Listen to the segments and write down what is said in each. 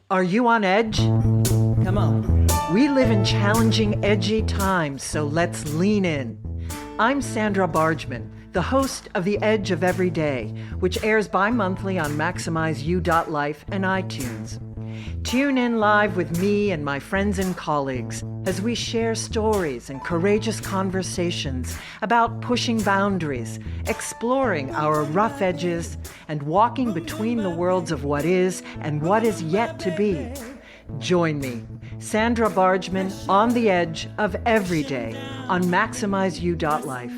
Are you on edge? Come on. We live in challenging, edgy times, so let's lean in. I'm Sandra Bargman, the host of The Edge of Every Day, which airs bi-monthly on MaximizeU.life and iTunes. Tune in live with me and my friends and colleagues as we share stories and courageous conversations about pushing boundaries, exploring our rough edges, and walking between the worlds of what is and what is yet to be. Join me, Sandra Bargman, on the edge of every day on MaximizeU.life.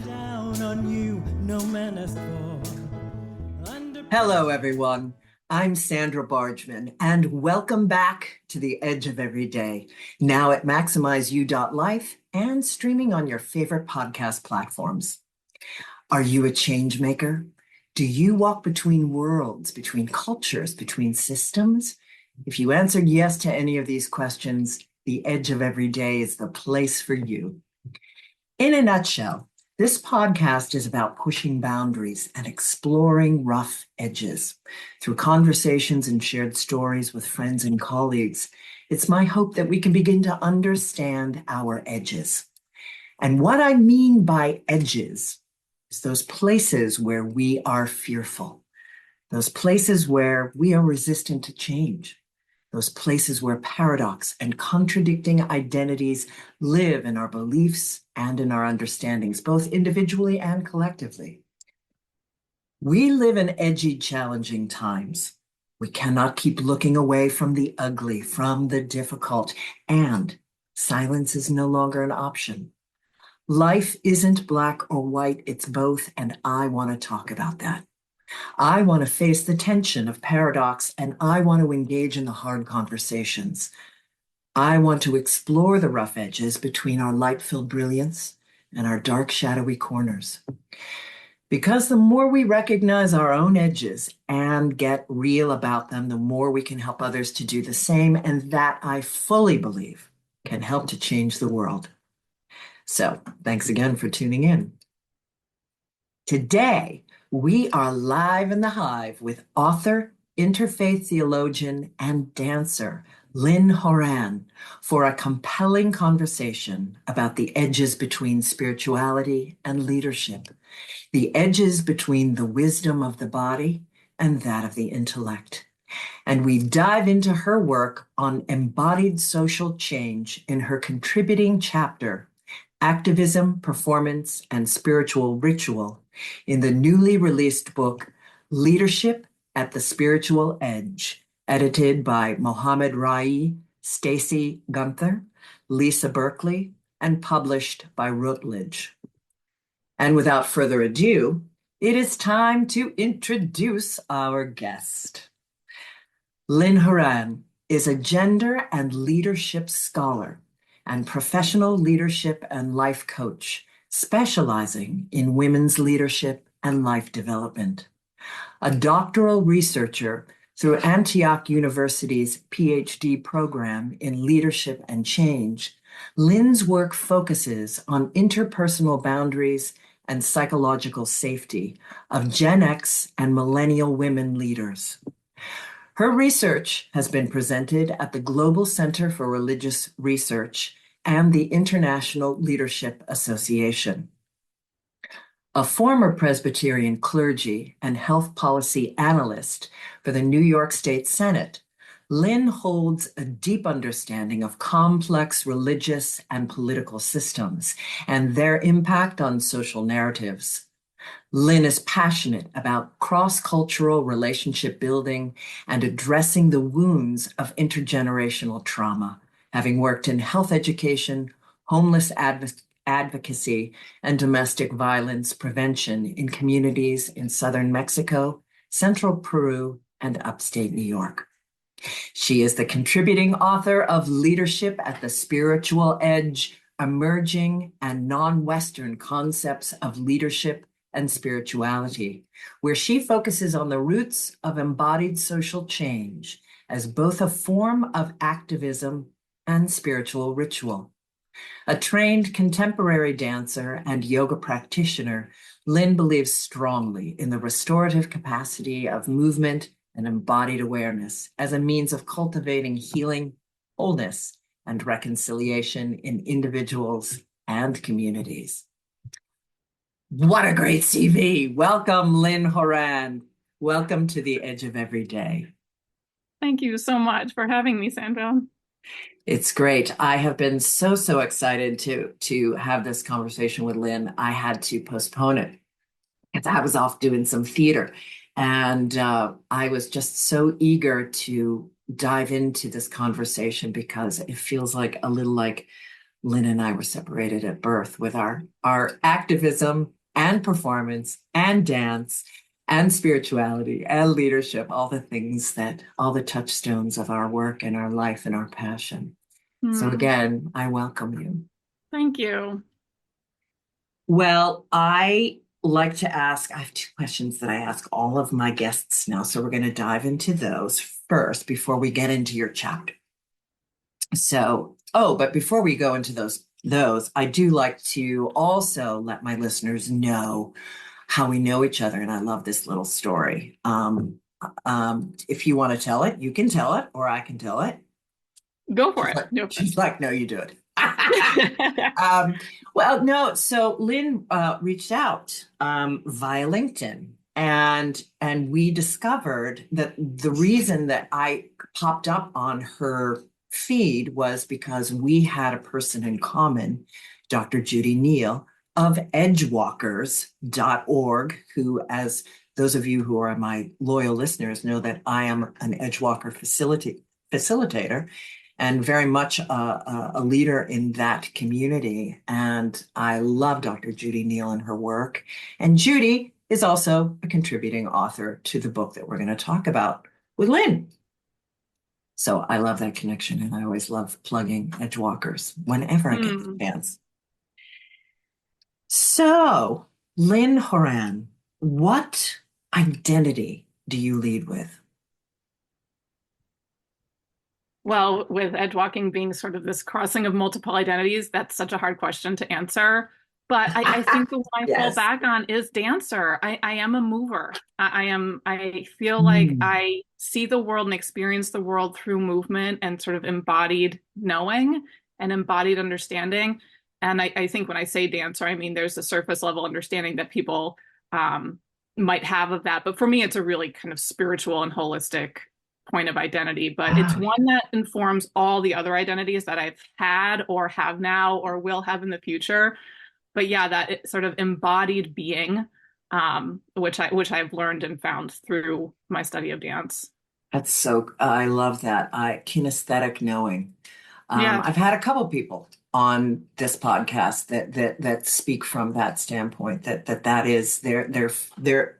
Hello, everyone. I'm Sandra Bargman, and welcome back to The Edge of Every Day, now at MaximizeU.life and streaming on your favorite podcast platforms. Are you a change maker? Do you walk between worlds, between cultures, between systems? If you answered yes to any of these questions, The Edge of Every Day is the place for you. In a nutshell, this podcast is about pushing boundaries and exploring rough edges. Through conversations and shared stories with friends and colleagues, it's my hope that we can begin to understand our edges. And what I mean by edges is those places where we are fearful, those places where we are resistant to change, those places where paradox and contradicting identities live in our beliefs and in our understandings, both individually and collectively. We live in edgy, challenging times. We cannot keep looking away from the ugly, from the difficult, and silence is no longer an option. Life isn't black or white, it's both, and I want to talk about that. I want to face the tension of paradox, and I want to engage in the hard conversations. I want to explore the rough edges between our light-filled brilliance and our dark, shadowy corners. Because the more we recognize our own edges and get real about them, the more we can help others to do the same, and that, I fully believe, can help to change the world. So, thanks again for tuning in. Today, we are live in the hive with author, interfaith theologian, and dancer Lynn Horan for a compelling conversation about the edges between spirituality and leadership, the edges between the wisdom of the body and that of the intellect. And we dive into her work on embodied social change in her contributing chapter, Activism, Performance, and Spiritual Ritual, in the newly released book, Leadership at the Spiritual Edge, edited by Mohammed Raei, Stacey Guenther, Lisa Berkley, and published by Routledge. And without further ado, it is time to introduce our guest. Lynn Horan is a gender and leadership scholar and professional leadership and life coach, specializing in women's leadership and life development. A doctoral researcher through Antioch University's PhD program in leadership and change, Lynn's work focuses on interpersonal boundaries and psychological safety of Gen X and millennial women leaders. Her research has been presented at the Global Center for Religious Research and the International Leadership Association. A former Presbyterian clergy and health policy analyst for the New York State Senate, Lynn holds a deep understanding of complex religious and political systems and their impact on social narratives. Lynn is passionate about cross-cultural relationship building and addressing the wounds of intergenerational trauma, having worked in health education, homeless advocacy, and domestic violence prevention in communities in southern Mexico, central Peru, and upstate New York. She is the contributing author of Leadership at the Spiritual Edge, Emerging and Non-Western Concepts of Leadership and Spirituality, where she focuses on the roots of embodied social change as both a form of activism and spiritual ritual. A trained contemporary dancer and yoga practitioner, Lynn believes strongly in the restorative capacity of movement and embodied awareness as a means of cultivating healing, wholeness, and reconciliation in individuals and communities. What a great CV. Welcome, Lynn Horan. Welcome to the Edge of Every Day. Thank you so much for having me, Sandra. It's great. I have been so excited to have this conversation with Lynn. I had to postpone it because I was off doing some theater. And I was just so eager to dive into this conversation because it feels like a little like Lynn and I were separated at birth with our activism and performance and dance and spirituality and leadership, all the touchstones of our work and our life and our passion. So again, I welcome you. Thank you. Well, I have two questions that I ask all of my guests now. So we're going to dive into those first before we get into your chapter. So, but before we go into those, I do like to also let my listeners know how we know each other. And I love this little story. If you want to tell it, you can tell it, or I can tell it. Go for it. She's like, no, you do it. Well, no. So Lynn reached out via LinkedIn, and we discovered that the reason that I popped up on her feed was because we had a person in common, Dr. Judy Neal of edgewalkers.org, who, as those of you who are my loyal listeners know, that I am an Edgewalker facilitator and very much a leader in that community. And I love Dr. Judy Neal and her work. And Judy is also a contributing author to the book that we're going to talk about with Lynn. So I love that connection, and I always love plugging Edgewalkers whenever I get the chance. So, Lynn Horan, what identity do you lead with? Well, with edgewalking being sort of this crossing of multiple identities, that's such a hard question to answer. But I think the one I fall back on is dancer. I am a mover. I feel like I see the world and experience the world through movement and sort of embodied knowing and embodied understanding. And I think when I say dancer, I mean there's a surface level understanding that people might have of that. But for me, it's a really kind of spiritual and holistic point of identity. But it's one that informs all the other identities that I've had or have now or will have in the future. But yeah, that sort of embodied being, which I've learned and found through my study of dance. I love that. Kinesthetic knowing. I've had a couple people on this podcast that speak from that standpoint, that is their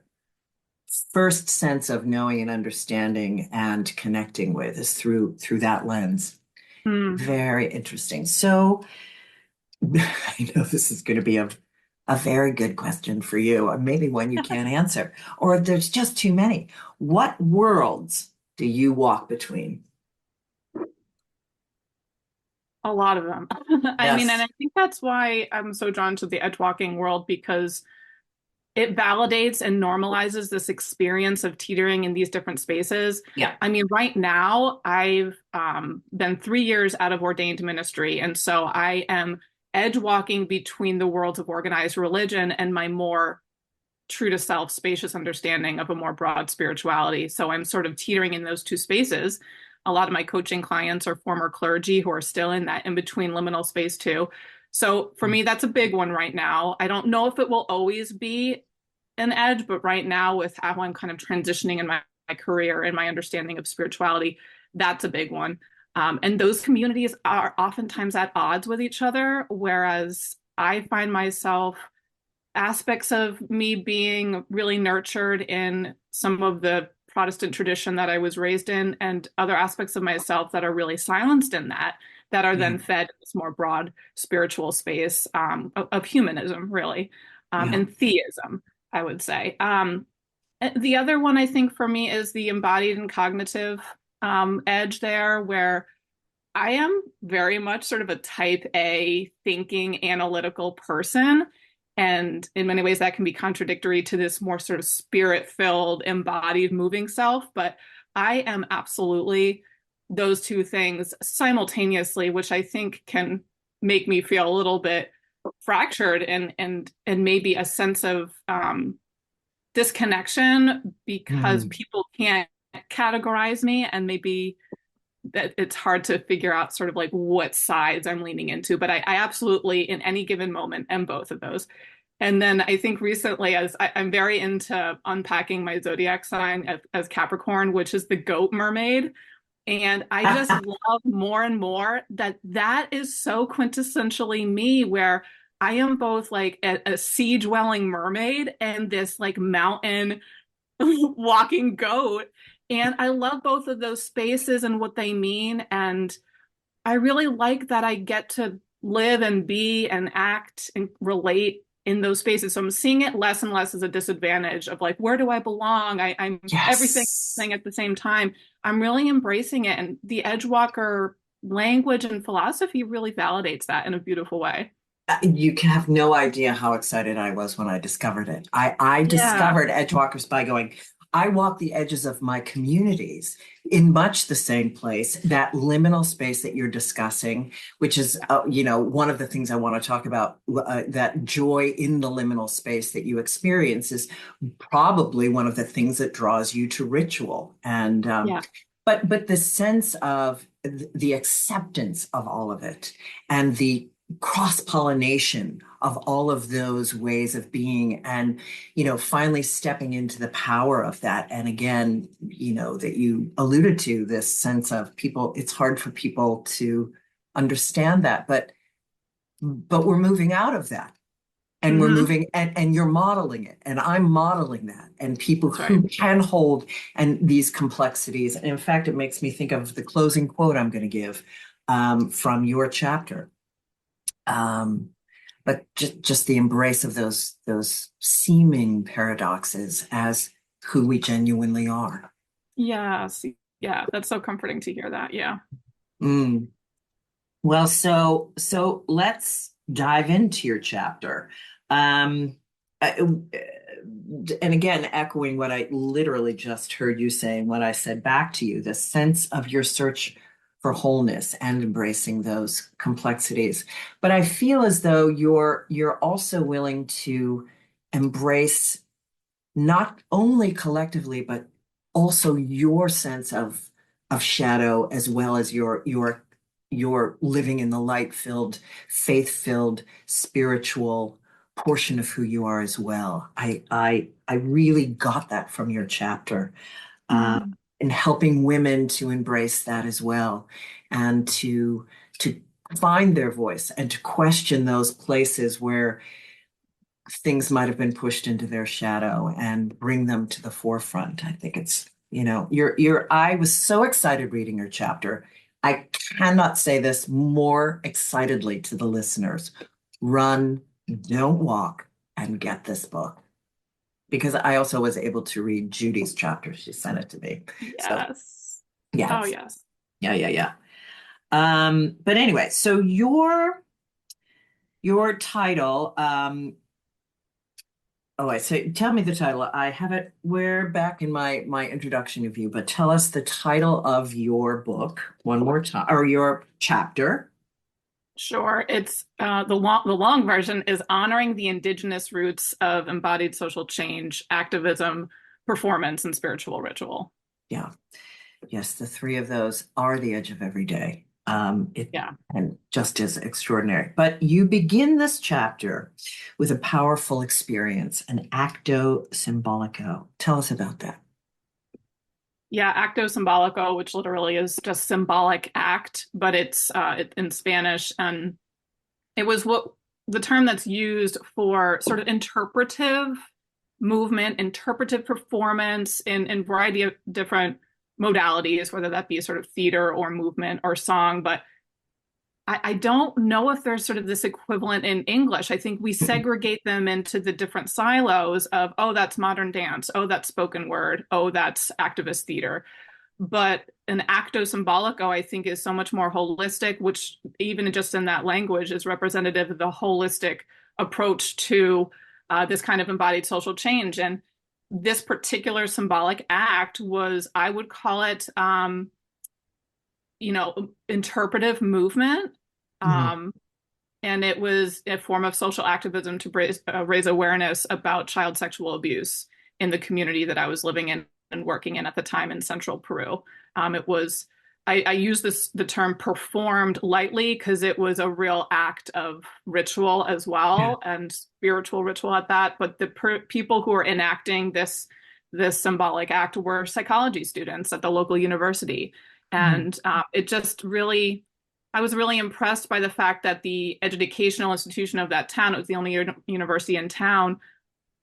first sense of knowing and understanding and connecting with is through that lens. Very interesting. So I know this is going to be a very good question for you, or maybe one you can't answer, or there's just too many. What worlds do you walk between? A lot of them. I mean, and I think that's why I'm so drawn to the edgewalking world, because it validates and normalizes this experience of teetering in these different spaces. Yeah. I mean, right now, I've been 3 years out of ordained ministry. And so I am edge walking between the worlds of organized religion and my more true to self, spacious understanding of a more broad spirituality. So I'm sort of teetering in those two spaces. A lot of my coaching clients are former clergy who are still in that in-between liminal space too. So for me, that's a big one right now. I don't know if it will always be an edge, but right now with how I'm kind of transitioning in my career and my understanding of spirituality, that's a big one. And those communities are oftentimes at odds with each other, whereas I find myself aspects of me being really nurtured in some of the Protestant tradition that I was raised in, and other aspects of myself that are really silenced in that are then fed this more broad spiritual space of humanism, really, and theism, I would say. The other one I think for me is the embodied and cognitive edge there, where I am very much sort of a type A thinking analytical person. And in many ways that can be contradictory to this more sort of spirit-filled, embodied, moving self. But I am absolutely those two things simultaneously, which I think can make me feel a little bit fractured and maybe a sense of disconnection because Mm. people can't categorize me, and maybe that it's hard to figure out sort of like what sides I'm leaning into. But I absolutely, in any given moment, am both of those. And then I think recently, as I'm very into unpacking my zodiac sign as Capricorn, which is the goat mermaid. And I just love more and more that that is so quintessentially me, where I am both like a sea dwelling mermaid and this like mountain walking goat. And I love both of those spaces and what they mean. And I really like that I get to live and be and act and relate in those spaces. So I'm seeing it less and less as a disadvantage of like, where do I belong? I'm everything Yes. at the same time. I'm really embracing it. And the Edgewalker language and philosophy really validates that in a beautiful way. You can have no idea how excited I was when I discovered it. I Yeah. discovered Edgewalkers by going, I walk the edges of my communities in much the same place, that liminal space that you're discussing, which is, one of the things I want to talk about, that joy in the liminal space that you experience is probably one of the things that draws you to ritual. And, Yeah. but the sense of the acceptance of all of it and the cross-pollination of all of those ways of being, and finally stepping into the power of that. And again, that you alluded to, this sense of people, it's hard for people to understand that, but we're moving out of that, and we're Hmm. moving, and you're modeling it, and I'm modeling that, and people That's right. who can hold and these complexities. And in fact, it makes me think of the closing quote I'm going to give, from your chapter. But just the embrace of those seeming paradoxes as who we genuinely are. Yes. Yeah. That's so comforting to hear that. Yeah. Mm. Well, so let's dive into your chapter. Uh, and again, echoing what I literally just heard you saying, what I said back to you, the sense of your search for wholeness and embracing those complexities. But I feel as though you're also willing to embrace not only collectively, but also your sense of shadow, as well as your living in the light-filled, faith-filled, spiritual portion of who you are as well. I really got that from your chapter, uh, Mm. in helping women to embrace that as well, and to find their voice and to question those places where things might have been pushed into their shadow and bring them to the forefront. I think it's, I was so excited reading your chapter. I cannot say this more excitedly to the listeners. Run, don't walk, and get this book. Because I also was able to read Judy's chapter. She sent it to me. So Yes. yeah, Oh, yes. yeah. But anyway, so your title, oh, I say, tell me the title. I have it where back in my introduction of you, but tell us the title of your book one more time, or your chapter. Sure. It's the long version is honoring the indigenous roots of embodied social change, activism, performance, and spiritual ritual. Yeah, yes, the three of those are the edge of every day. It Yeah. and just is extraordinary. But you begin this chapter with a powerful experience, an acto symbolico. Tell us about that. Yeah, acto symbolico, which literally is just symbolic act, but it's in Spanish, and it was what the term that's used for sort of interpretive movement, interpretive performance in variety of different modalities, whether that be sort of theater or movement or song. But I don't know if there's sort of this equivalent in English. I think we segregate them into the different silos of, oh, that's modern dance, oh, that's spoken word, oh, that's activist theater. But an acto symbolico, I think, is so much more holistic, which even just in that language is representative of the holistic approach to this kind of embodied social change. And this particular symbolic act was, I would call it, interpretive movement. Mhm. Um, and it was a form of social activism to raise awareness about child sexual abuse in the community that I was living in and working in at the time in central Peru. It was I use the term performed lightly because it was a real act of ritual as Yeah. well, and spiritual ritual at that. But the people who were enacting this symbolic act were psychology students at the local university, Mhm. and it just really I was really impressed by the fact that the educational institution of that town, it was the only university in town,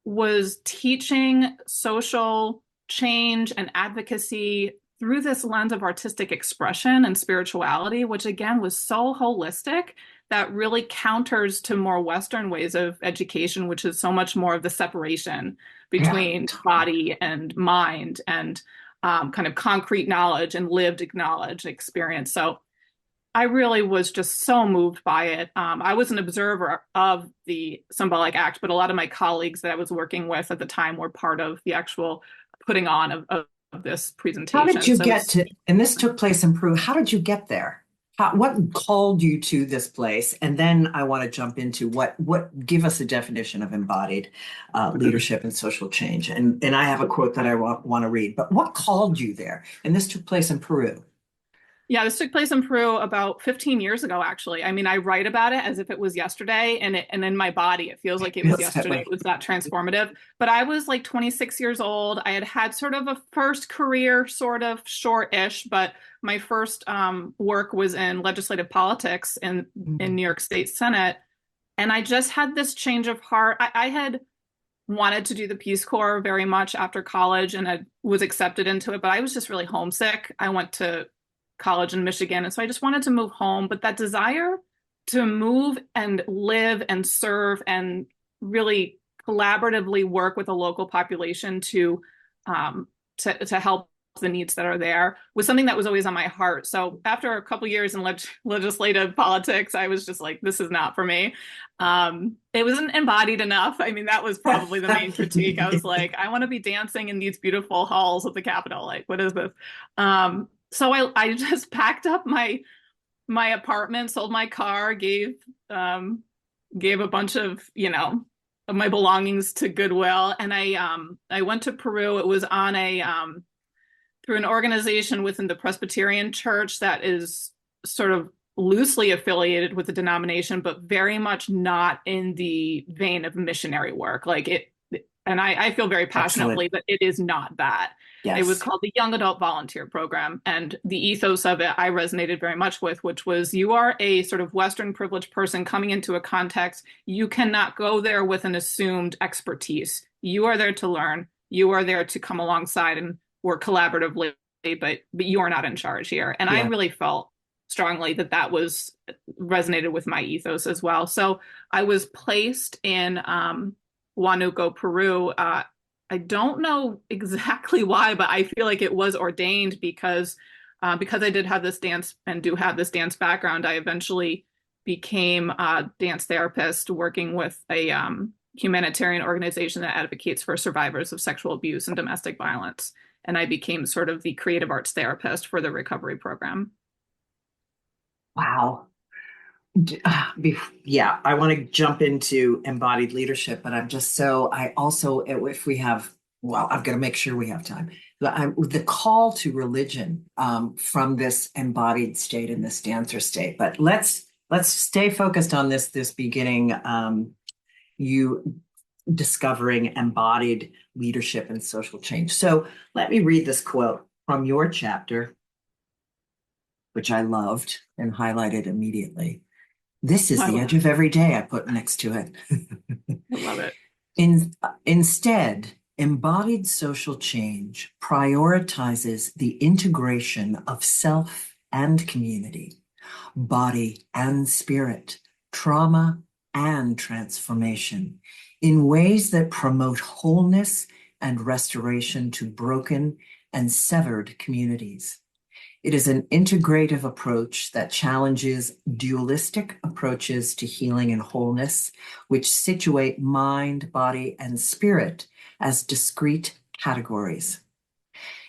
was teaching social change and advocacy through this lens of artistic expression and spirituality, which again was so holistic that really counters to more Western ways of education, which is so much more of the separation Yeah. between body and mind and kind of concrete knowledge and lived knowledge experience. So I really was just so moved by it. I was an observer of the symbolic act, but a lot of my colleagues that I was working with at the time were part of the actual putting on of this How did presentation. you So it get was, to, and this took place in Peru. How did you get there? What called you to this place? And then I want to jump into what give us a definition of embodied leadership and social change. And I have a quote that I want to read. But what called you there? And this took place in Peru. yeah, this took place in Peru about 15 years ago, actually. I mean, I write about it as if it was yesterday, and in my body, it feels like it was Feels that yesterday. way. It was that transformative. But I was like 26 years old. I had had sort of a first career, sort of short-ish, but my first work was in legislative politics in Mhm. New York State Senate. And I just had this change of heart. I had wanted to do the Peace Corps very much after college and I was accepted into it, but I was just really homesick. I went to college in Michigan, and so I just wanted to move home. But that desire to move and live and serve and really collaboratively work with a local population um, to help the needs that are there was something that was always on my heart. So after a couple years in legislative politics, I was just like, this is not for me. It wasn't embodied enough. I mean, that was probably the main critique. I was like, I want to be dancing in these beautiful halls of the Capitol. Like, what is this? So I just packed up my apartment, sold my car, gave a bunch of my belongings to Goodwill, and I went to Peru. It was on a through an organization within the Presbyterian Church that is sort of loosely affiliated with the denomination, but very much not in the vein of missionary work. Like it, and I feel very Excellent. passionately that it is not that. It was Yes. called the Young Adult Volunteer Program. And the ethos of it I resonated very much with, which was you are a sort of Western privileged person coming into a context. You cannot go there with an assumed expertise. You are there to learn. You are there to come alongside and work collaboratively, but you are not in charge here. And I Yeah. really felt strongly that that was resonated with my ethos as well. So I was placed in Huánuco, Peru. I don't know exactly why, but I feel like it was ordained because I did have this dance and do have this dance background. I eventually became a dance therapist working with a humanitarian organization that advocates for survivors of sexual abuse and domestic violence. And I became sort of the creative arts therapist for the recovery program. Wow. Yeah, I want to jump into embodied leadership, but I'm just so, I also, if we have, well, I've got to make sure we have time. The call to religion from this embodied state and this dancer state, but let's stay focused on this beginning, you discovering embodied leadership and social change. So let me read this quote from your chapter, which I loved and highlighted immediately. This is I the edge of every day, I put next to it. love it. Instead, embodied social change prioritizes the integration of self and community, body and spirit, trauma and transformation in ways that promote wholeness and restoration to broken and severed communities. It is an integrative approach that challenges dualistic approaches to healing and wholeness, which situate mind, body, and spirit as discrete categories.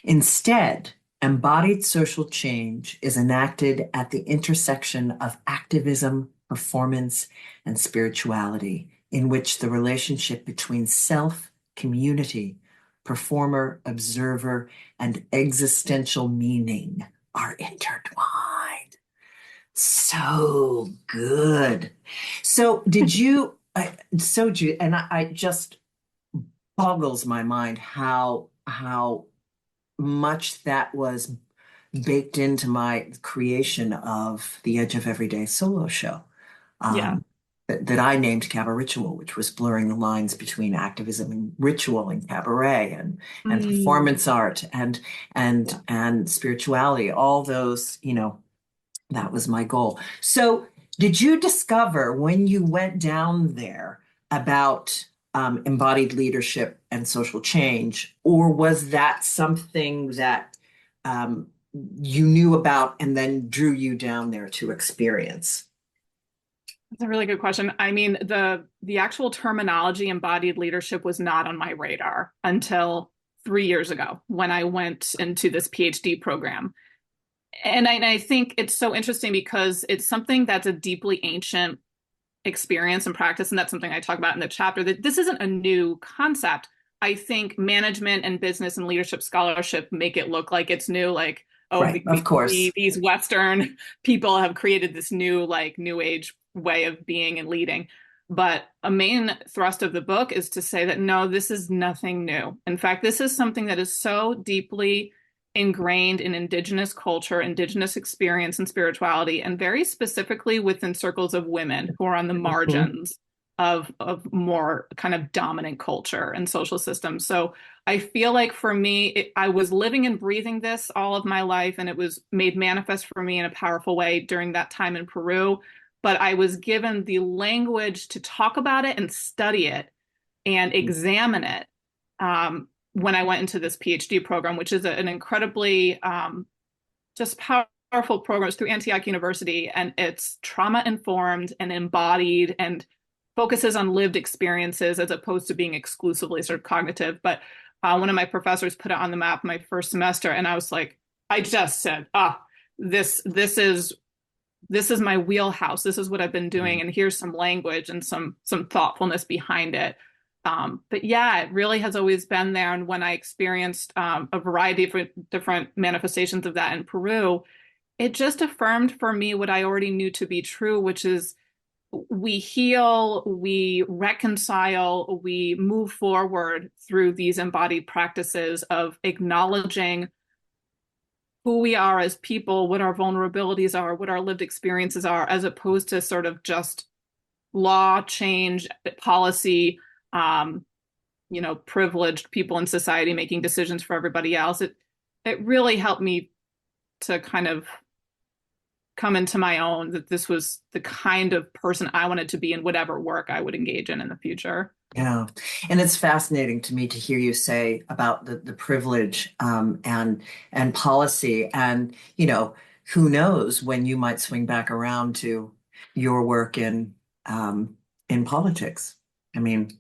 Instead, embodied social change is enacted at the intersection of activism, performance, and spirituality, in which the relationship between self, community, performer, observer, and existential meaning are intertwined. So good. So did you, and I just boggles my mind how much that was baked into my creation of the Edge of Everyday solo show, Yeah. that I named Cabaret Ritual, which was blurring the lines between activism and ritual and cabaret and Mm. performance art Yeah. and spirituality. All those, that was my goal. So, did you discover when you went down there about embodied leadership and social change, or was that something that um, you knew about and then drew you down there to experience? That's a really good question. I mean, the actual terminology embodied leadership was not on my radar until 3 years ago when I went into this PhD program. And I think it's so interesting because it's something that's a deeply ancient experience and practice, and that's something I talk about in the chapter, that this isn't a new concept. I think management and business and leadership scholarship make it look like it's new, like, oh, Right, of course. these Western people have created this new, like, new age way of being and leading. But a main thrust of the book is to say that no, this is nothing new. In fact, this is something that is so deeply ingrained in indigenous culture, indigenous experience and spirituality, and very specifically within circles of women who are on the Mhm. margins of more kind of dominant culture and social systems. So I feel like for me, I was living and breathing this all of my life, and it was made manifest for me in a powerful way during that time in Peru. But I was given the language to talk about it and study it and examine it when I went into this PhD program, which is an incredibly just powerful program. It's through Antioch University, and it's trauma informed and embodied and focuses on lived experiences as opposed to being exclusively sort of cognitive. But one of my professors put it on the map my first semester, and I was like, I just said, this is my wheelhouse. This is what I've been doing, and here's some language and some thoughtfulness behind it. But yeah, it really has always been there. And when I experienced a variety of different manifestations of that in Peru, it just affirmed for me what I already knew to be true, which is we heal, we reconcile, we move forward through these embodied practices of acknowledging who we are as people, what our vulnerabilities are, what our lived experiences are, as opposed to sort of just law change, policy, um, privileged people in society making decisions for everybody else. It really helped me to kind of come into my own that this was the kind of person I wanted to be in whatever work I would engage in the future. Yeah. And it's fascinating to me to hear you say about the privilege and policy. And, who knows when you might swing back around to your work in politics. I mean,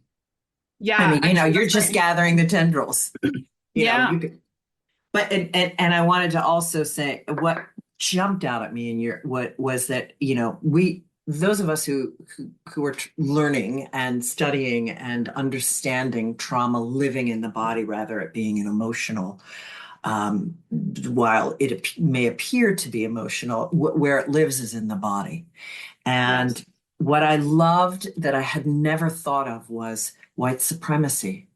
Yeah, actually, you're that's just very gathering the tendrils. yeah. You could, but and I wanted to also say what jumped out at me in your what was that, we those of us who are learning and studying and understanding trauma living in the body rather it being an emotional while may appear to be emotional, where it lives is in the body. Yes. And what I loved that I had never thought of was white supremacy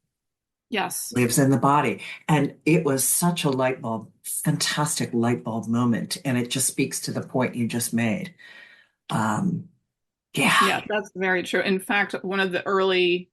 Yes. lives in the body. And it was such a light bulb, fantastic light bulb moment. And it just speaks to the point you just made. Um, yeah. Yeah, that's very true. In fact, one of the early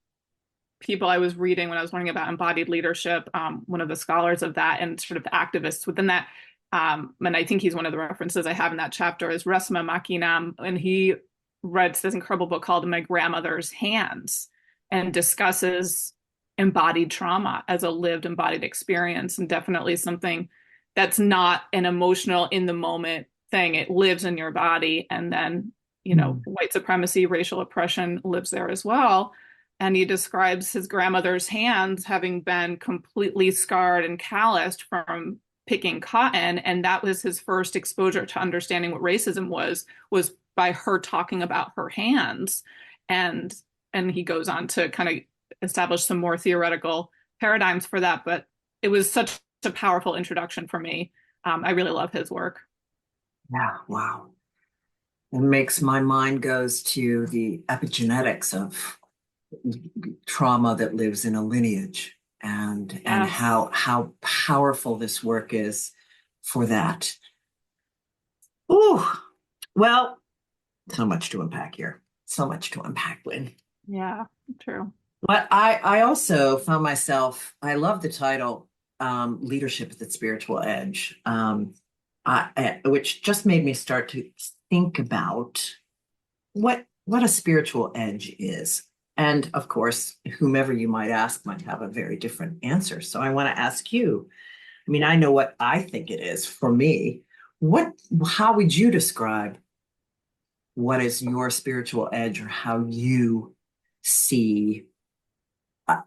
people I was reading when I was learning about embodied leadership, one of the scholars of that and sort of activists within that, and I think he's one of the references I have in that chapter, is Resma Makinam, and he writes this incredible book called In My Grandmother's Hands and discusses embodied trauma as a lived embodied experience, and definitely something that's not an emotional in the moment thing. It lives in your body, and then white supremacy, racial oppression lives there as well. and he describes his grandmother's hands having been completely scarred and calloused from picking cotton, and that was his first exposure to understanding what racism was by her talking about her hands. And he goes on to kind of establish some more theoretical paradigms for that, but it was such a powerful introduction for me. I really love his work. Yeah, wow. It makes my mind goes to the epigenetics of trauma that lives in a lineage, and Yes. how powerful this work is for that. Ooh, well, so much to unpack here. So much to unpack, Lynn. Yeah, true. But I also found myself, I love the title, Leadership at the Spiritual Edge, which just made me start to think about what a spiritual edge is. And of course, whomever you might ask might have a very different answer. So I want to ask you, I mean, I know what I think it is for me. How would you describe what is your spiritual edge, or how you see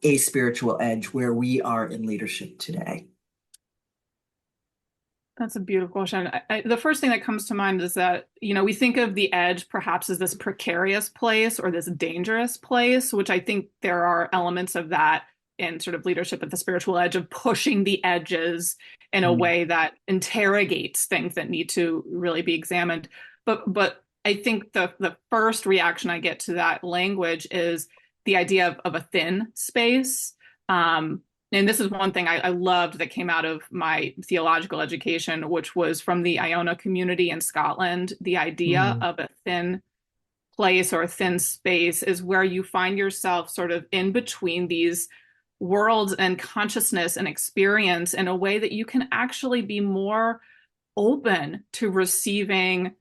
a spiritual edge where we are in leadership today? That's a beautiful question. The first thing that comes to mind is that, we think of the edge perhaps as this precarious place or this dangerous place, which I think there are elements of that in sort of leadership at the spiritual edge, of pushing the edges in a Mm. way that interrogates things that need to really be examined. But I think the first reaction I get to that language is the idea of a thin space. And this is one thing I loved that came out of my theological education, which was from the Iona community in Scotland. The idea Mm. of a thin place or a thin space is where you find yourself sort of in between these worlds and consciousness and experience in a way that you can actually be more open to receiving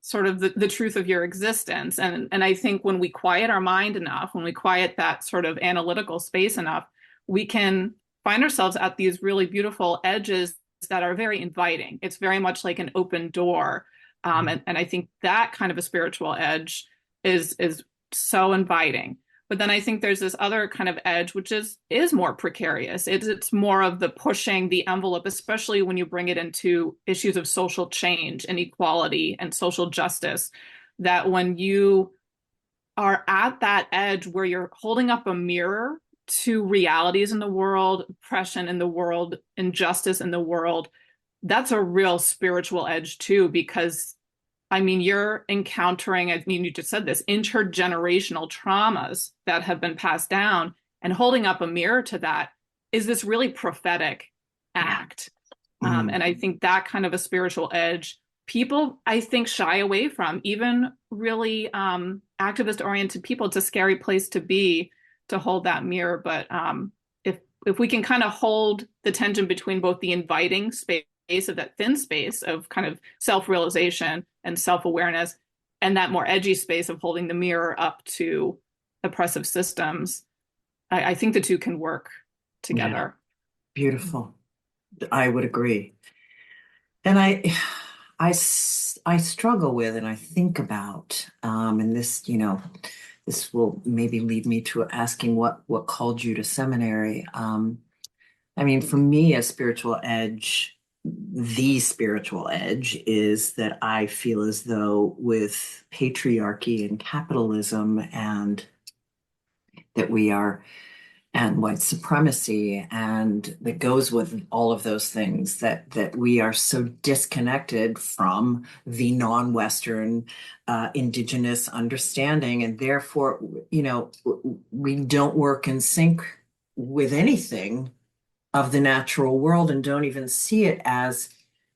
sort of the truth of your existence. And I think when we quiet our mind enough, when we quiet that sort of analytical space enough, we can find ourselves at these really beautiful edges that are very inviting. It's very much like an open door. And I think that kind of a spiritual edge is so inviting. But then I think there's this other kind of edge, which is more precarious. It's more of the pushing the envelope, especially when you bring it into issues of social change and equality and social justice, that when you are at that edge where you're holding up a mirror to realities in the world, oppression in the world, injustice in the world, that's a real spiritual edge too, because I mean, you're encountering, I mean, you just said this, intergenerational traumas that have been passed down, and holding up a mirror to that is this really prophetic act. Mm. And I think that kind of a spiritual edge, people, I think, shy away from, even really activist oriented people. It's a scary place to be, to hold that mirror. But if we can kind of hold the tension between both the inviting space of that thin space of kind of self-realization and self-awareness, and that more edgy space of holding the mirror up to oppressive systems, I think the two can work Yeah, together. beautiful. I would agree. And I struggle with, and I think about, and this, this will maybe lead me to asking what called you to seminary. I mean, for me, a spiritual edge, the spiritual edge is that I feel as though with patriarchy and capitalism, and that we are, and white supremacy, and that goes with all of those things, that we are so disconnected from the non-Western indigenous understanding, and therefore, we don't work in sync with anything of the natural world, and don't even see it as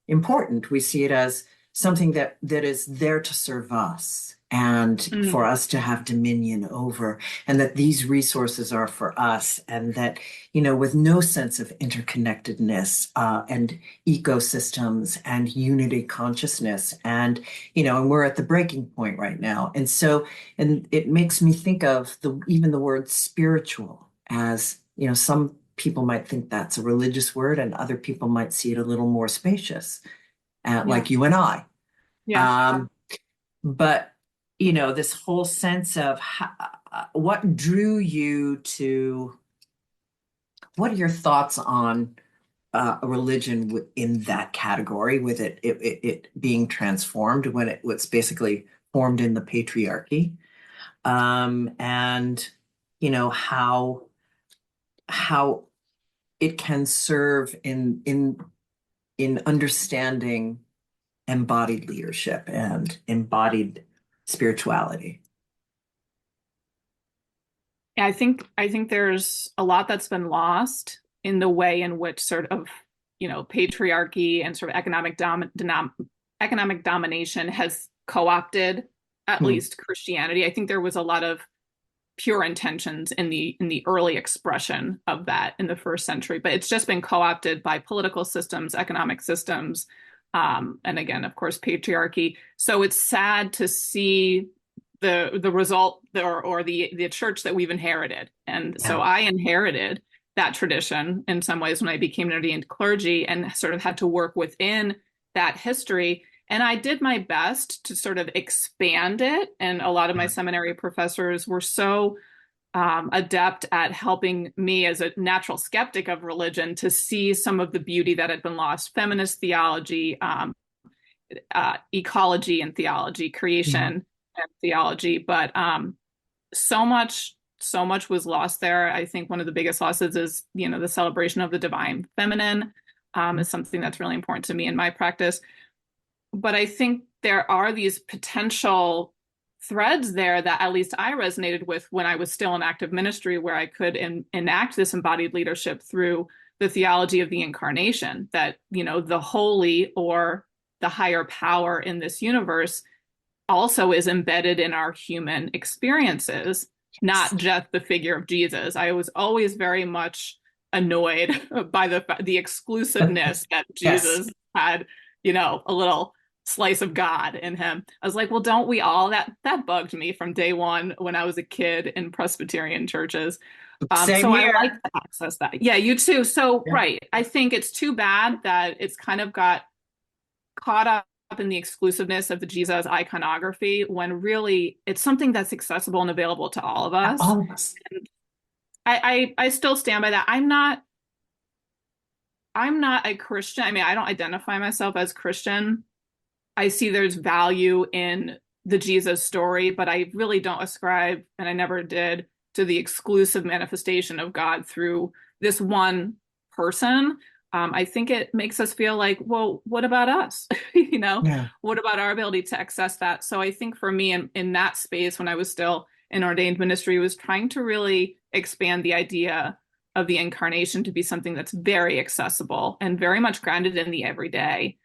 important. We see it as something that is there to serve us and for Mm. us to have dominion over, and that these resources are for us, and that, with no sense of interconnectedness and ecosystems and unity consciousness. And we're at the breaking point right now. And it makes me think of even the word spiritual as, some people might think that's a religious word, and other people might see it a little more spacious, Yeah. like you and I. Yeah. Um, but, this whole sense of what drew you to, what are your thoughts on a religion in that category, with it being transformed when it was basically formed in the patriarchy, and how it can serve in understanding embodied leadership and embodied spirituality. I think there's a lot that's been lost in the way in which sort of, patriarchy and sort of economic domination has co-opted at Hmm. least Christianity. I think there was a lot of pure intentions in the early expression of that in the first century, but it's just been co-opted by political systems, economic systems, and again, of course, patriarchy. So it's sad to see the result or the church that we've inherited. And so Yeah. I inherited that tradition in some ways when I became an ordained clergy and sort of had to work within that history. And I did my best to sort of expand it. And a lot of my Yeah. seminary professors were so adept at helping me as a natural skeptic of religion to see some of the beauty that had been lost: feminist theology, ecology and theology, Yeah. creation and theology. But so much was lost there. I think one of the biggest losses is, the celebration of the divine feminine, is something that's really important to me in my practice. But I think there are these potential threads there that at least I resonated with when I was still in active ministry, where I could enact this embodied leadership through the theology of the incarnation, that, the holy or the higher power in this universe also is embedded in our human experiences, not just the figure of Jesus. I was always very much annoyed by the exclusiveness that Yes. Jesus had, a little slice of God in him. I was like, well, don't we all? That bugged me from day one when I was a kid in Presbyterian churches. Same So I like here. to access that. Yeah, you too. So, Yeah. right. I think it's too bad that it's kind of got caught up in the exclusiveness of the Jesus iconography when really it's something that's accessible and available to all of us. All of us. I still stand by that. I'm not a Christian. I mean, I don't identify myself as Christian. I see there's value in the Jesus story, but I really don't ascribe, and I never did, to the exclusive manifestation of God through this one person. I think it makes us feel like, well, what about us? Yeah. What about our ability to access that? So I think for me in that space, when I was still in ordained ministry, was trying to really expand the idea of the incarnation to be something that's very accessible and very much grounded in the everyday,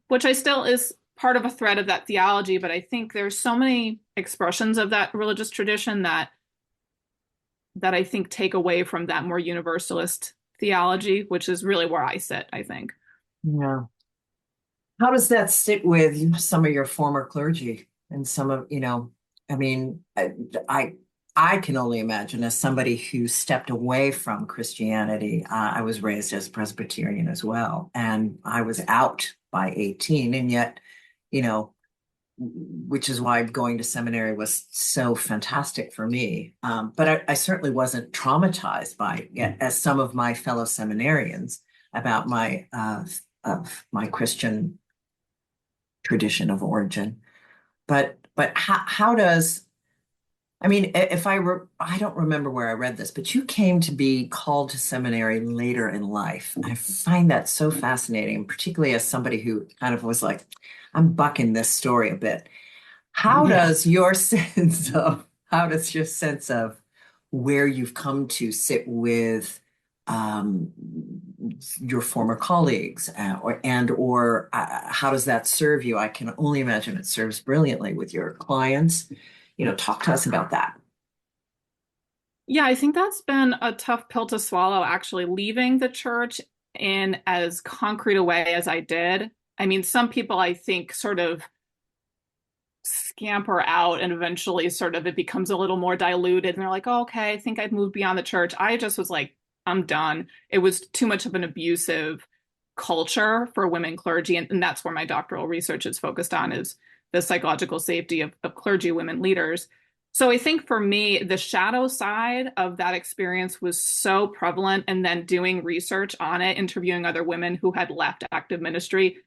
which I still is part of a thread of that theology. But I think there's so many expressions of that religious tradition that I think take away from that more universalist theology, which is really where I sit, I think. Yeah. How does that sit with some of your former clergy and some of, I mean, I can only imagine, as somebody who stepped away from Christianity. I was raised as Presbyterian as well, and I was out by 18, and yet, you know, which is why going to seminary was so fantastic for me. But I certainly wasn't traumatized by it, as some of my fellow seminarians, about my of my Christian tradition of origin. But how does, I mean, if I don't remember where I read this, but you came to be called to seminary later in life. I find that so fascinating, particularly as somebody who kind of was like, I'm bucking this story a bit. Yeah. How does your sense of where you've come to sit with um, your former colleagues, or how does that serve you? I can only imagine it serves brilliantly with your clients. Talk to us about that. Yeah, I think that's been a tough pill to swallow, actually, leaving the church in as concrete a way as I did. I mean, some people I think sort of scamper out and eventually sort of it becomes a little more diluted and they're like, oh, okay, I think I've moved beyond the church. I just was like, I'm done. It was too much of an abusive culture for women clergy. And that's where my doctoral research is focused on, is the psychological safety of clergy women leaders. So I think for me, the shadow side of that experience was so prevalent, and then doing research on it, interviewing other women who had left active ministry,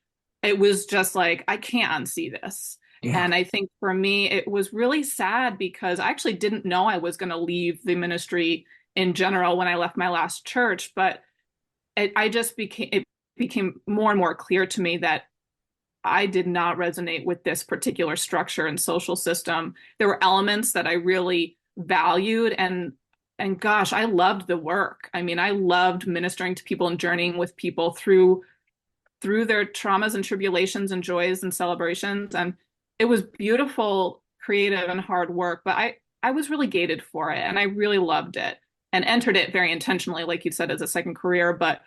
it was just like, I can't unsee this. Yeah. And I think for me, it was really sad because I actually didn't know I was going to leave the ministry in general when I left my last church, but it became more and more clear to me that I did not resonate with this particular structure and social system. There were elements that I really valued, and gosh, I loved the work. I mean, I loved ministering to people and journeying with people through their traumas and tribulations and joys and celebrations. And it was beautiful, creative, and hard work, but I was really gated for it, and I really loved it and entered it very intentionally, like you said, as a second career. But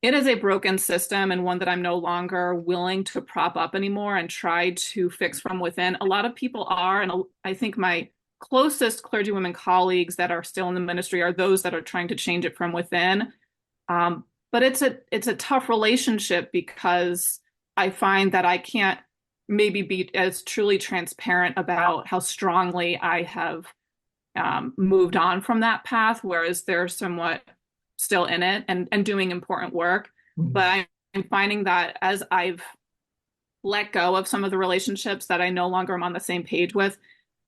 it is a broken system, and one that I'm no longer willing to prop up anymore and try to fix from within. A lot of people are, and I think my closest clergywomen colleagues that are still in the ministry are those that are trying to change it from within. But it's a tough relationship because I find that I can't maybe be as truly transparent about how strongly I have moved on from that path, whereas they're somewhat still in it and doing important work. Mhm. But I'm finding that as I've let go of some of the relationships that I no longer am on the same page with,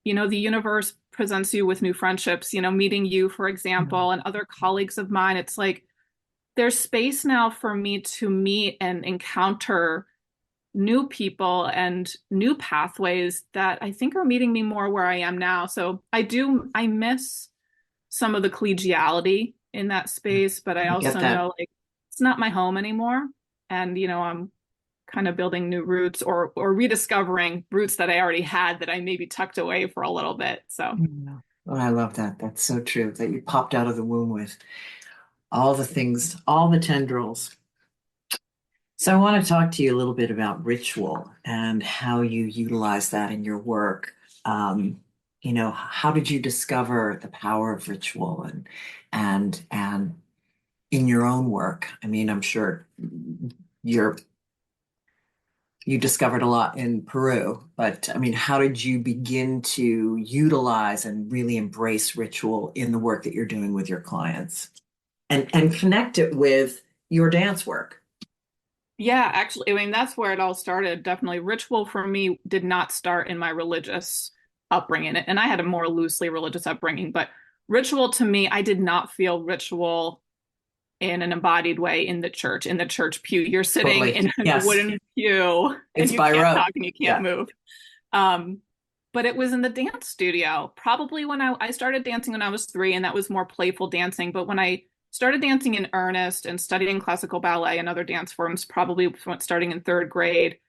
the universe presents you with new friendships, meeting you, for example, and other colleagues of mine. It's like there's space now for me to meet and encounter new people and new pathways that I think are meeting me more where I am now. So I miss some of the collegiality in that space, but I I get also that. know like it's not my home anymore. And, I'm kind of building new roots or rediscovering roots that I already had that I maybe tucked away for a little bit. So Yeah. Oh, I love that. That's so true that you popped out of the womb with all the things, all the tendrils. So I want to talk to you a little bit about ritual and how you utilize that in your work. How did you discover the power of ritual and in your own work? I mean, I'm sure you're you discovered a lot in Peru, but I mean, how did you begin to utilize and really embrace ritual in the work that you're doing with your clients and connect it with your dance work? yeah, actually, I mean, that's where it all started. Definitely. Ritual for me did not start in my religious upbringing. And I had a more loosely religious upbringing, but ritual to me, I did not feel ritual in an embodied way in the church pew. You're sitting Totally. in a Yes. wooden pew and It's you by can't talk rote. and you can't Yeah. move. Um, but it was in the dance studio, probably when I started dancing when I was 3, and that was more playful dancing. But when I started dancing in earnest and studying classical ballet and other dance forms, probably starting in 3rd grade,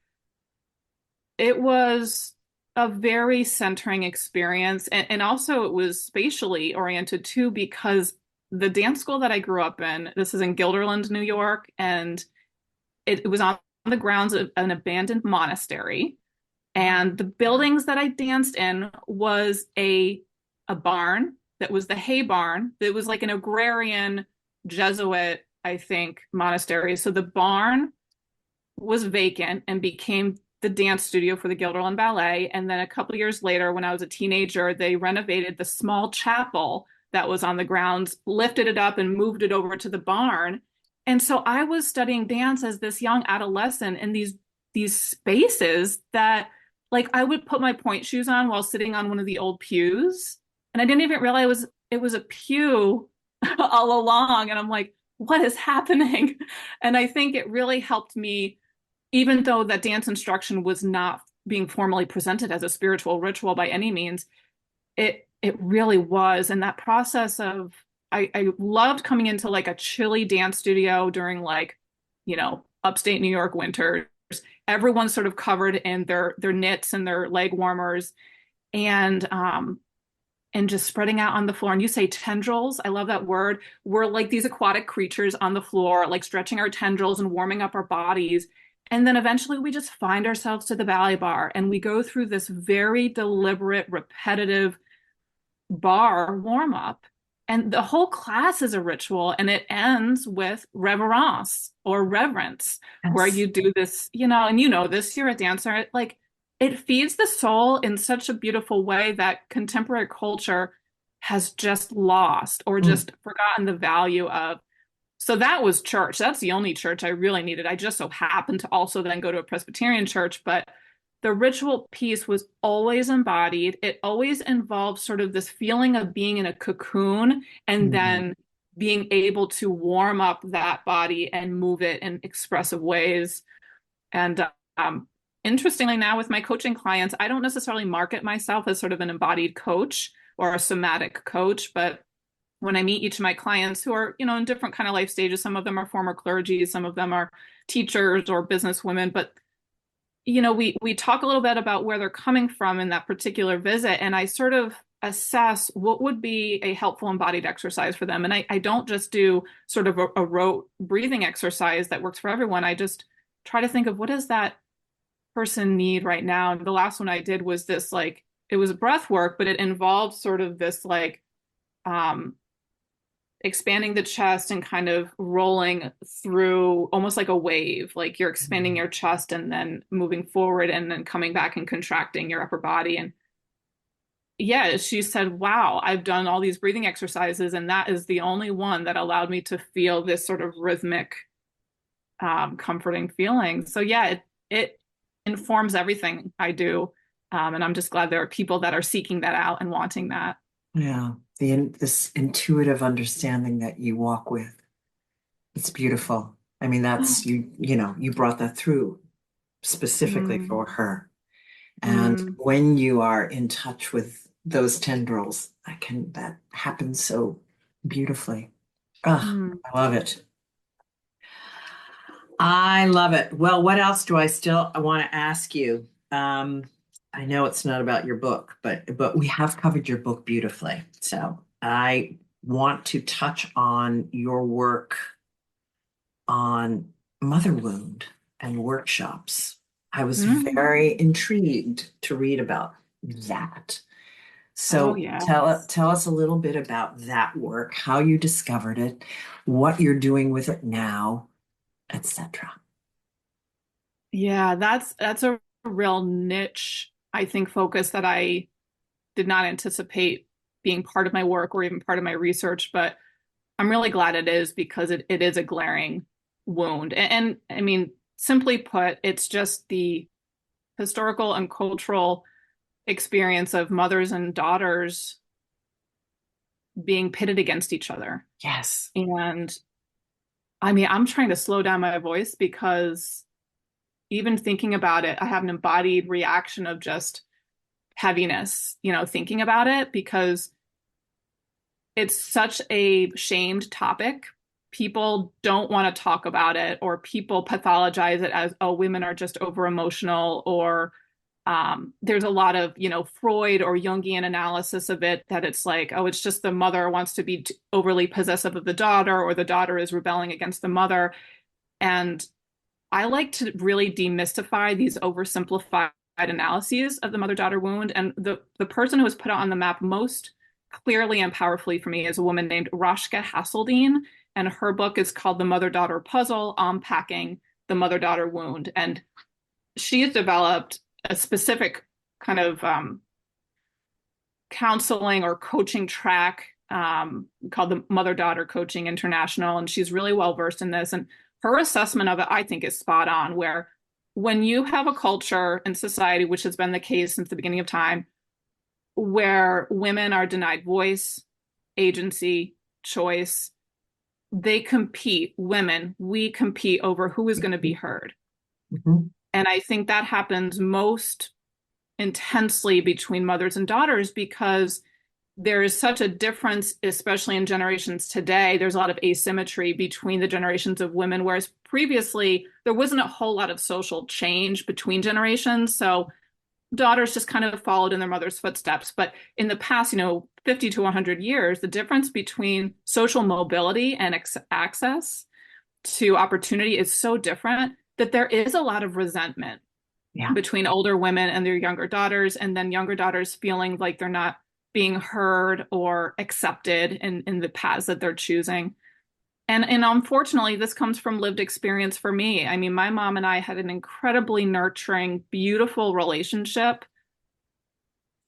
it was a very centering experience. And also it was spatially oriented too, because the dance school that I grew up in, this is in Guilderland, New York, and it was on the grounds of an abandoned monastery. And the buildings that I danced in was a barn that was the hay barn. That was like an agrarian Jesuit, I think, monastery. So the barn was vacant and became the dance studio for the Guilderland Ballet. And then a couple of years later, when I was a teenager, they renovated the small chapel that was on the grounds, lifted it up and moved it over to the barn. And so I was studying dance as this young adolescent in these spaces that like I would put my point shoes on while sitting on one of the old pews. And I didn't even realize it was a pew all along. And I'm like, what is happening? And I think it really helped me, even though that dance instruction was not being formally presented as a spiritual ritual by any means, it really was. And that process of I loved coming into like a chilly dance studio during like, upstate New York winters. Everyone's sort of covered in their knits and their leg warmers, and just spreading out on the floor. And you say tendrils. I love that word. We're like these aquatic creatures on the floor, like stretching our tendrils and warming up our bodies. And then eventually we just find ourselves to the ballet bar and we go through this very deliberate, repetitive bar warm up. And the whole class is a ritual, and it ends with reverence or reverence, where Yes. you do this, and this, you're a dancer. Like it feeds the soul in such a beautiful way that contemporary culture has just lost or Mm. just forgotten the value of. So that was church. That's the only church I really needed. I just so happened to also then go to a Presbyterian church, but the ritual piece was always embodied. It always involved sort of this feeling of being in a cocoon and Mhm. then being able to warm up that body and move it in expressive ways. And um, interestingly, now with my coaching clients, I don't necessarily market myself as sort of an embodied coach or a somatic coach, but when I meet each of my clients who are, in different kind of life stages, some of them are former clergy, some of them are teachers or business women, but we talk a little bit about where they're coming from in that particular visit, and I sort of assess what would be a helpful embodied exercise for them. And I don't just do sort of a rote breathing exercise that works for everyone. I just try to think of what does that person need right now. And the last one I did was this like it was breath work, but it involved sort of this like um expanding the chest and kind of rolling through almost like a wave, like you're expanding your chest and then moving forward and then coming back and contracting your upper body. And yeah, she said, wow, I've done all these breathing exercises, and that is the only one that allowed me to feel this sort of rhythmic, comforting feeling. So yeah, it informs everything I do. And I'm just glad there are people that are seeking that out and wanting that. Yeah, this intuitive understanding that you walk with. It's beautiful. I mean, that's you brought that through specifically Mm, for her. And mm, when you are in touch with those tendrils, that happens so beautifully. Ah, mm. I love it. I love it. Well, what else do I want to ask you? I know it's not about your book, but we have covered your book beautifully. So I want to touch on your work on mother wound and workshops. I was Mm. very intrigued to read about that. Oh, So yes. tell us a little bit about that work, how you discovered it, what you're doing with it now, etc. Yeah, that's a real niche, I think, focus that I did not anticipate being part of my work or even part of my research, but I'm really glad it is because it is a glaring wound. And I mean, simply put, it's just the historical and cultural experience of mothers and daughters being pitted against each other. Yes. And I mean, I'm trying to slow down my voice because even thinking about it, I have an embodied reaction of just heaviness, thinking about it because it's such a shamed topic. People don't want to talk about it, or people pathologize it as, oh, women are just over emotional, or there's a lot of, Freud or Jungian analysis of it that it's like, oh, it's just the mother wants to be overly possessive of the daughter, or the daughter is rebelling against the mother. And I like to really demystify these oversimplified analyses of the mother-daughter wound. And the person who was put on the map most clearly and powerfully for me is a woman named Rashka Hasseldine, and her book is called The Mother-Daughter Puzzle: Unpacking the Mother-Daughter Wound. And she has developed a specific kind of counseling or coaching track called the Mother Daughter Coaching International. And she's really well versed in this. And her assessment of it, I think, is spot on, where when you have a culture and society, which has been the case since the beginning of time, where women are denied voice, agency, choice, they compete, women, we compete over who is going to be heard. Mhm. And I think that happens most intensely between mothers and daughters because there is such a difference, especially in generations today. There's a lot of asymmetry between the generations of women, whereas previously there wasn't a whole lot of social change between generations. So daughters just kind of followed in their mother's footsteps. But in the past, 50 to 100 years, the difference between social mobility and access to opportunity is so different that there is a lot of resentment Yeah. between older women and their younger daughters, and then younger daughters feeling like they're not being heard or accepted in the paths that they're choosing. And unfortunately, this comes from lived experience for me. I mean, my mom and I had an incredibly nurturing, beautiful relationship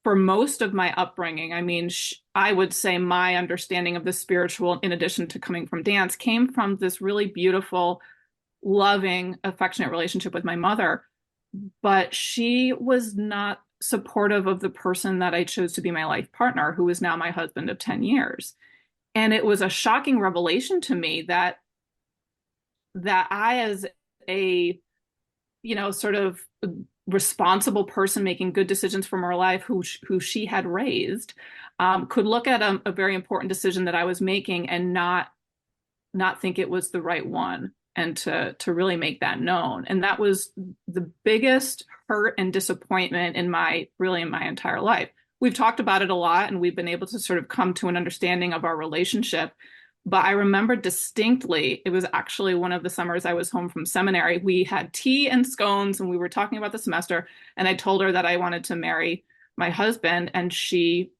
for most of my upbringing. I mean, I would say my understanding of the spiritual, in addition to coming from dance, came from this really beautiful, loving, affectionate relationship with my mother. But she was not supportive of the person that I chose to be my life partner, who is now my husband of 10 years. And it was a shocking revelation to me that I, as a, sort of responsible person making good decisions for her life, who she had raised, could look at a very important decision that I was making and not think it was the right one, and to really make that known. And that was the biggest hurt and disappointment in my entire life. We've talked about it a lot, and we've been able to sort of come to an understanding of our relationship. But I remember distinctly, it was actually one of the summers I was home from seminary. We had tea and scones, and we were talking about the semester. And I told her that I wanted to marry my husband, and she,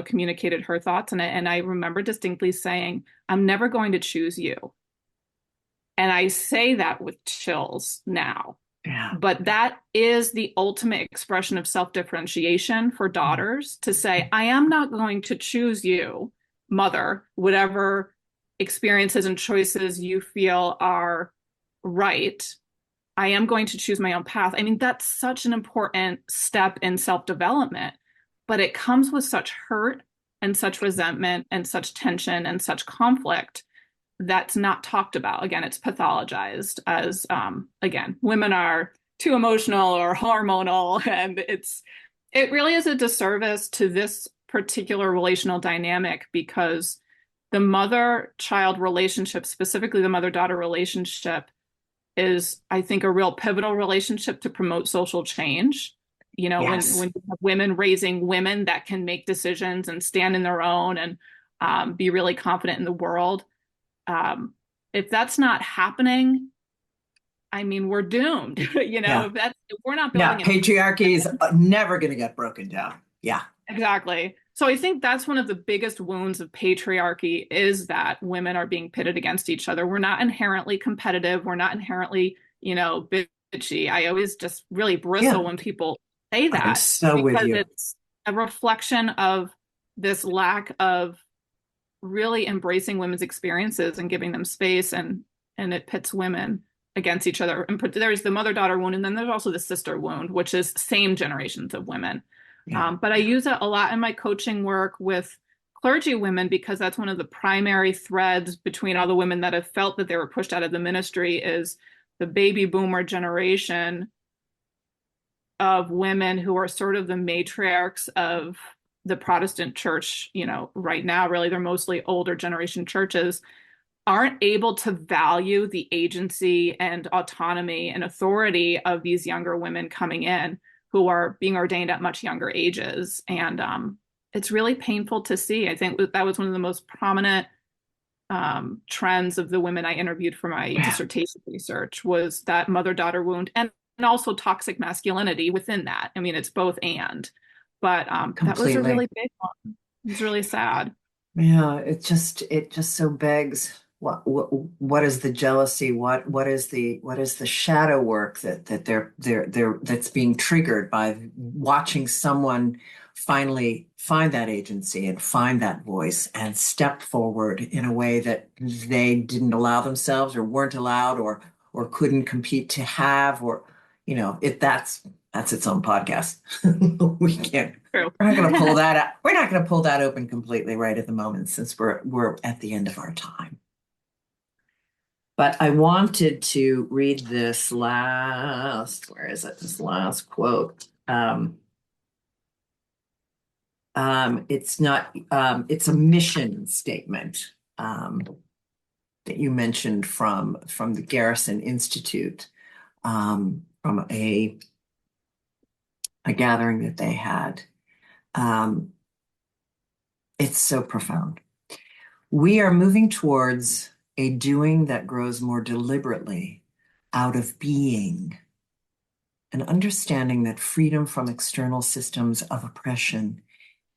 communicated her thoughts on it. And I remember distinctly saying, "I'm never going to choose you." And I say that with chills now. Yeah. But that is the ultimate expression of self-differentiation for daughters, to say, I am not going to choose you, mother, whatever experiences and choices you feel are right. I am going to choose my own path. I mean, that's such an important step in self-development, but it comes with such hurt and such resentment and such tension and such conflict that's not talked about. Again, it's pathologized as, again, women are too emotional or hormonal. And it really is a disservice to this particular relational dynamic, because the mother-child relationship, specifically the mother-daughter relationship, is, I think, a real pivotal relationship to promote social change. Yes. When you have women raising women that can make decisions and stand in their own and be really confident in the world. If that's not happening, I mean, we're doomed. Yeah. If we're not Yeah. building Patriarchy is never going to get broken down. Yeah. exactly. So I think that's one of the biggest wounds of patriarchy, is that women are being pitted against each other. We're not inherently competitive. We're not inherently, bitchy. I always just really bristle when people say I'm that, so with because you. it's a reflection of this lack of really embracing women's experiences and giving them space, and it pits women against each other. And there's the mother-daughter wound, and then there's also the sister wound, which is same generations of women. Yeah. But I use it a lot in my coaching work with clergy women, because that's one of the primary threads between all the women that have felt that they were pushed out of the ministry, is the baby boomer generation of women who are sort of the matriarchs of the Protestant church, right now. Really, they're mostly older generation churches, aren't able to value the agency and autonomy and authority of these younger women coming in, who are being ordained at much younger ages. And it's really painful to see. I think that was one of the most prominent trends of the women I interviewed for my dissertation research, was that mother-daughter wound, and also toxic masculinity within that. I mean, it's both and. But that was a really big one. It's really sad. Yeah, it just so begs, what is the jealousy? What is the shadow work that they're that's being triggered by watching someone finally find that agency and find that voice and step forward in a way that they didn't allow themselves, or weren't allowed, or couldn't compete to have, or that's its own podcast. We can't. True. We're not going to pull that out. We're not going to pull that open completely right at the moment, since we're at the end of our time. But I wanted to read this last. Where is it? This last quote. It's not. It's a mission statement that you mentioned from the Garrison Institute, from a gathering that they had. It's so profound. We are moving towards a doing that grows more deliberately out of being, an understanding that freedom from external systems of oppression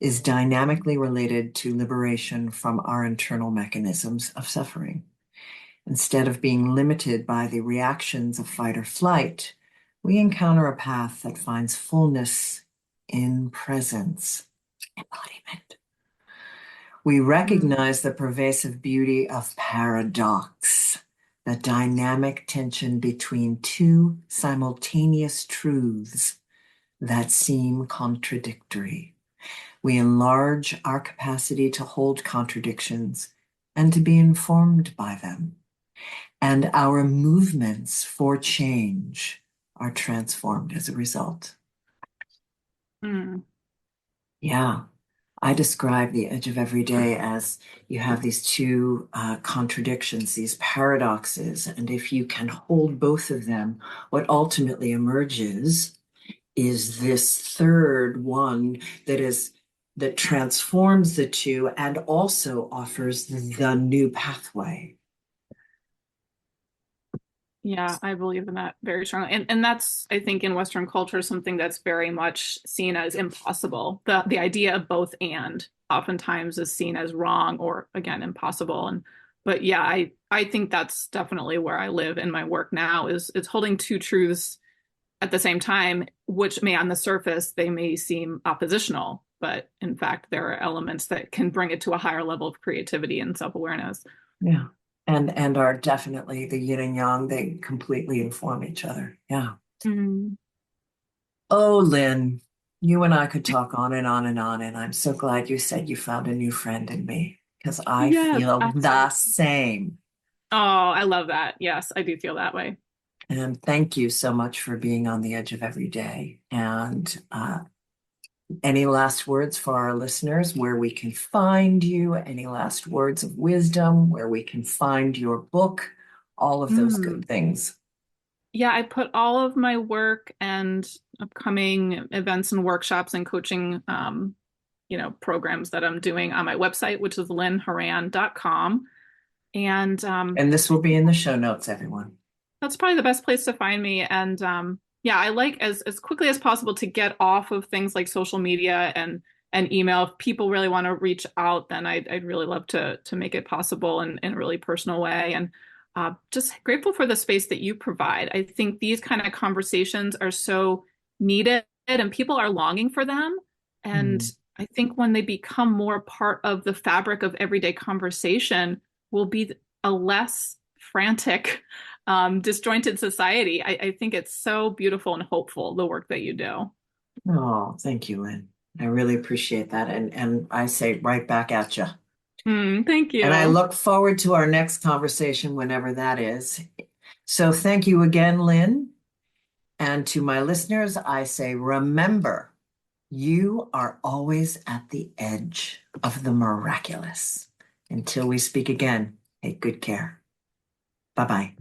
is dynamically related to liberation from our internal mechanisms of suffering. Instead of being limited by the reactions of fight or flight, we encounter a path that finds fullness in presence, embodiment. We recognize the pervasive beauty of paradox, the dynamic tension between two simultaneous truths that seem contradictory. We enlarge our capacity to hold contradictions and to be informed by them. And our movements for change are transformed as a result. Mm. Yeah. I describe the edge of every day as you have these two contradictions, these paradoxes. And if you can hold both of them, what ultimately emerges is this third one that transforms the two and also offers the new pathway. Yeah, I believe in that very strongly. And that's, I think, in Western culture, something that's very much seen as impossible. The idea of both and oftentimes is seen as wrong or, again, impossible. But yeah, I think that's definitely where I live in my work now is it's holding two truths at the same time, which may on the surface, they may seem oppositional, but in fact, there are elements that can bring it to a higher level of creativity and self-awareness. Yeah. And are definitely the yin and yang. They completely inform each other. Yeah. Mm. Oh, Lynn, you and I could talk on and on and on. And I'm so glad you said you found a new friend in me because I Yes. feel the same. Oh, I love that. Yes, I do feel that way. And thank you so much for being on the edge of every day. And any last words for our listeners where we can find you? Any last words of wisdom where we can find your book? All of those Mm. good things. Yeah, I put all of my work and upcoming events and workshops and coaching, programs that I'm doing on my website, which is lynnhoran.com. And this will be in the show notes, everyone. That's probably the best place to find me. Yeah, I like as quickly as possible to get off of things like social media and email. If people really want to reach out, then I'd really love to make it possible in a really personal way. And just grateful for the space that you provide. I think these kind of conversations are so needed and people are longing for them. And I think when they become more part of the fabric of everyday conversation, will be a less frantic disjointed society. I think it's so beautiful and hopeful, the work that you do. Oh, thank you, Lynn. I really appreciate that. And I say right back at you. Thank And I you. look forward to our next conversation whenever that is. So thank you again, Lynn. And to my listeners, I say, remember, you are always at the edge of the miraculous. Until we speak again, take good care. Bye-bye.